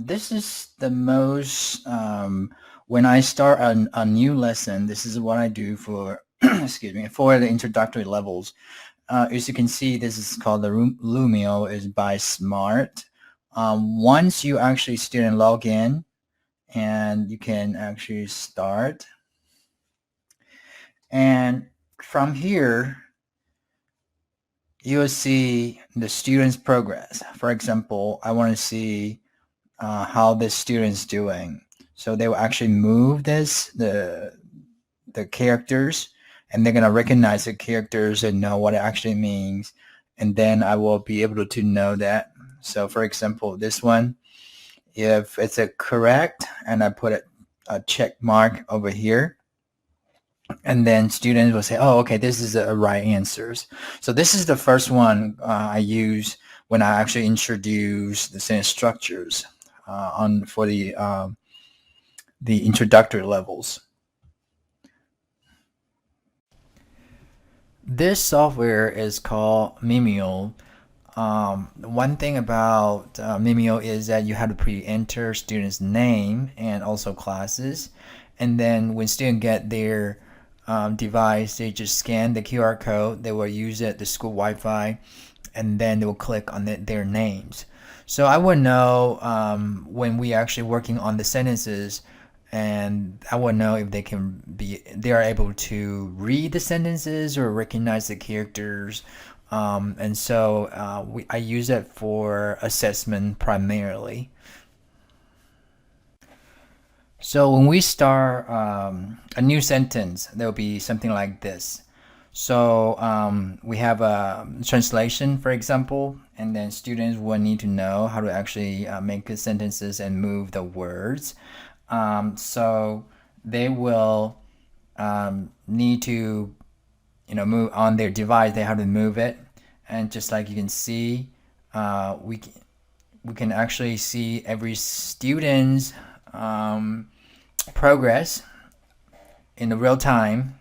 This is the most, when I start a new lesson, this is what I do for, excuse me, for the introductory levels. As you can see, this is called the Lumio is by Smart. Once you actually student log in and you can actually start. And from here, you'll see the student's progress. For example, I want to see how this student's doing. So they will actually move the characters, and they're gonna recognize the characters and know what it actually means, and then I will be able to know that. So for example, this one, if it's a correct, and I put a check mark over here, and then students will say, oh, okay, this is the right answers. So this is the first one I use when I actually introduce the sentence structures on for the introductory levels. This software is called Mimeo. One thing about Mimeo is that you have to pre-enter student's name and also classes, and then when students get their device, they just scan the QR code. They will use it, the school Wi-Fi, and then they will click on their names. So I would know when we actually working on the sentences, and I would know if they are able to read the sentences or recognize the characters. And so I use it for assessment primarily. So when we start a new sentence, there'll be something like this. So we have a translation, for example, and then students will need to know how to actually make the sentences and move the words. So they will need to, move on their device. They have to move it, and just like you can see, we can actually see every student's progress in the real time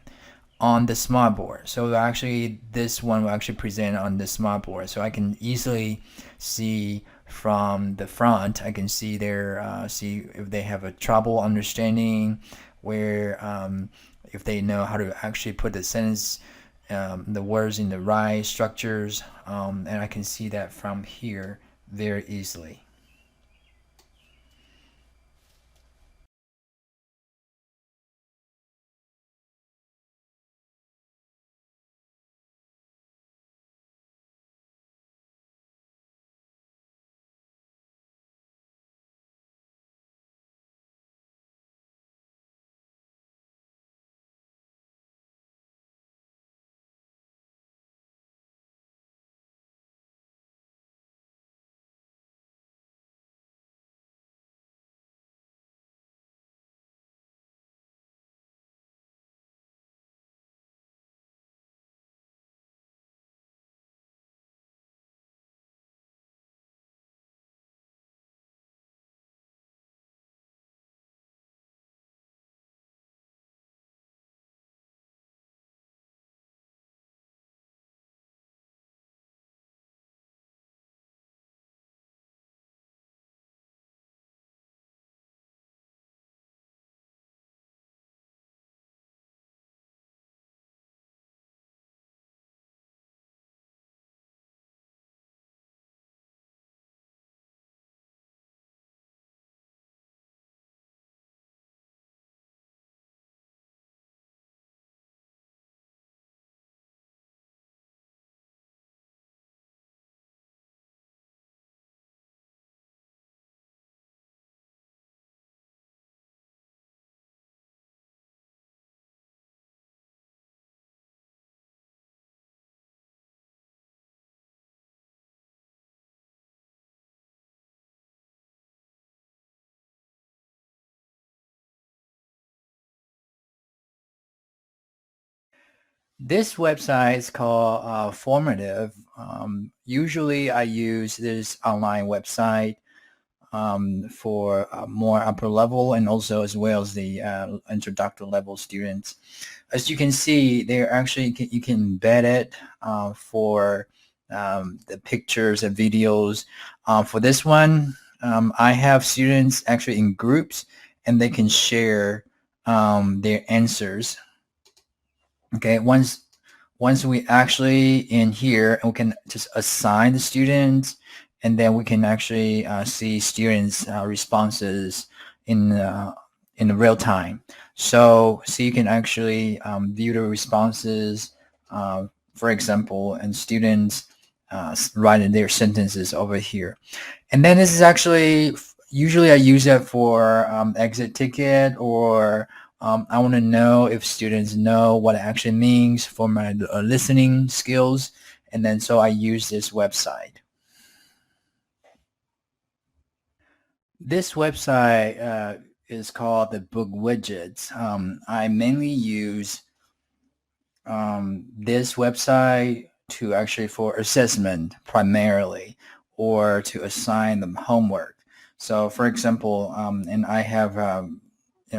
on the smart board. So actually this one will actually present on the smart board, so I can easily see from the front. I can see see if they have a trouble understanding, where if they know how to actually put the sentence, the words in the right structures, and I can see that from here very easily. This website is called Formative. Usually I use this online website for more upper level, and also as well as the introductory level students. As you can see, there actually you can embed it for the pictures and videos. For this one, I have students actually in groups, and they can share their answers. Okay, once we actually in here, we can just assign the students, and then we can actually see students' responses in real time. So you can actually view the responses, for example, and students write their sentences over here. And then this is actually, usually I use it for exit ticket, or I want to know if students know what it actually means for my listening skills. And then so I use this website. This website is called the Book Widgets. I mainly use this website to actually for assessment primarily, or to assign them homework. So for example, and I have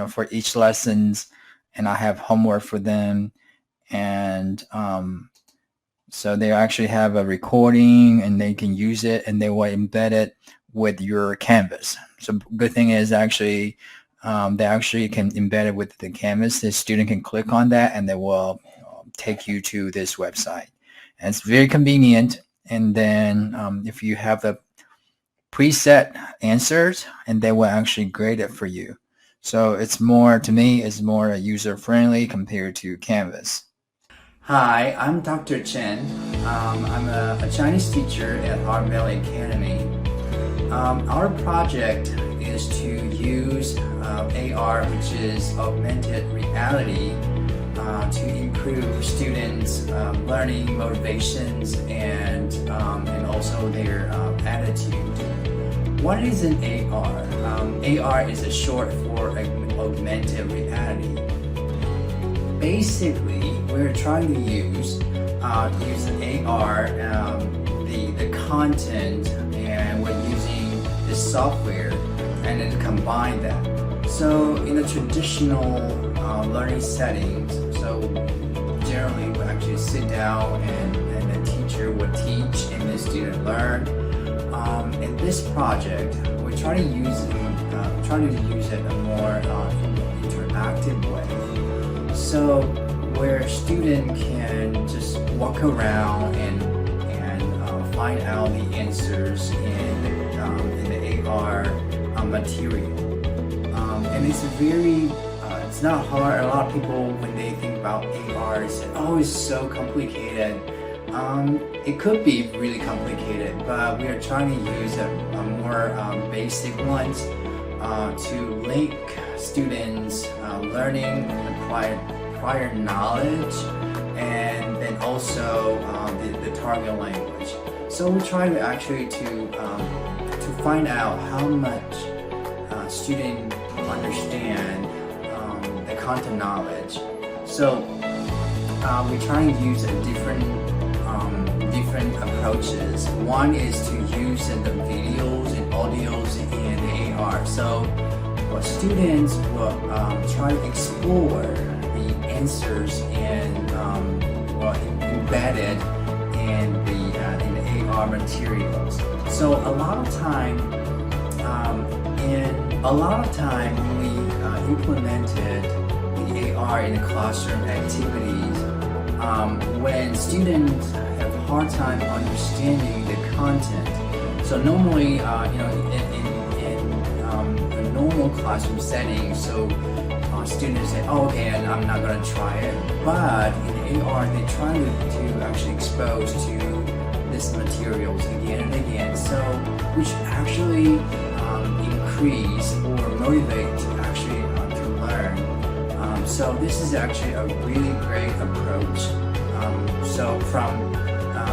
for each lessons, and I have homework for them, and so they actually have a recording, and they can use it, and they will embed it with your Canvas. So good thing is actually they actually can embed it with the Canvas. The student can click on that, and they will take you to this website. And it's very convenient. And then if you have the preset answers, and they will actually grade it for you. So it's more, to me, it's more user-friendly compared to Canvas. Hi, I'm Dr. Chen. I'm a Chinese teacher at Art Valley Academy. Our project is to use AR, which is augmented reality, to improve students' learning motivations and also their attitude. What is an AR? AR is a short for augmented reality. Basically, we're trying to use an AR, the content, and we're using the software, and then combine that. So in a traditional learning settings, so generally we actually sit down, and the teacher would teach and the student learn. In this project, we're trying to use it in a more interactive way. So where a student can just walk around and find out the answers in the AR material. And it's very, it's not hard. A lot of people, when they think about AR, say, oh, it's so complicated. It could be really complicated, but we are trying to use a more basic ones to link students learning the prior knowledge, and then also the target language. So we try to actually to find out how much students understand the content knowledge. So we try to use a different approaches. One is to use the videos and audios in AR. So students will try to explore the answers and embedded in the AR materials. So a lot of time when we implemented the AR in the classroom activities, when students have a hard time understanding the content. So normally, in a normal classroom setting, so students say, oh, okay, and I'm not going to try it. But in the AR, they try to actually expose to this materials again and again, so which actually increase or motivate to actually to learn. So this is actually a really great approach. So from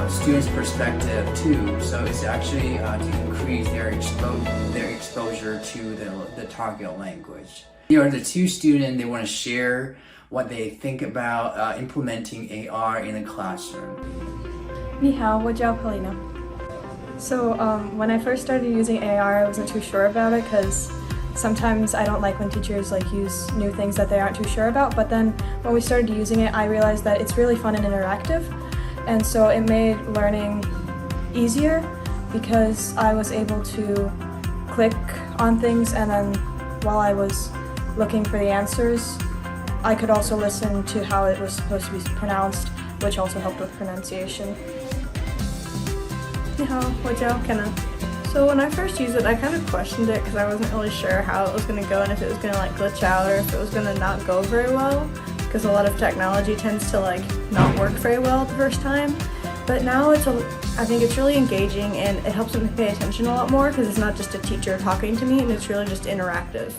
students' perspective too, so it's actually to increase their exposure to the target language. Here are the two students. They want to share what they think about implementing AR in a classroom. 你好，我叫 Polina. So when I first started using AR, I wasn't too sure about it because sometimes I don't like when teachers use new things that they aren't too sure about. But then when we started using it, I realized that it's really fun and interactive, and so it made learning easier because I was able to click on things, and then while I was looking for the answers, I could also listen to how it was supposed to be pronounced, which also helped with pronunciation. 你好，我叫 Kenna. So when I first used it, I kind of questioned it because I wasn't really sure how it was going to go and if it was going to like glitch out or if it was going to not go very well, because a lot of technology tends to like not work very well the first time. But now I think it's really engaging and it helps me pay attention a lot more because it's not just a teacher talking to me and it's really just interactive.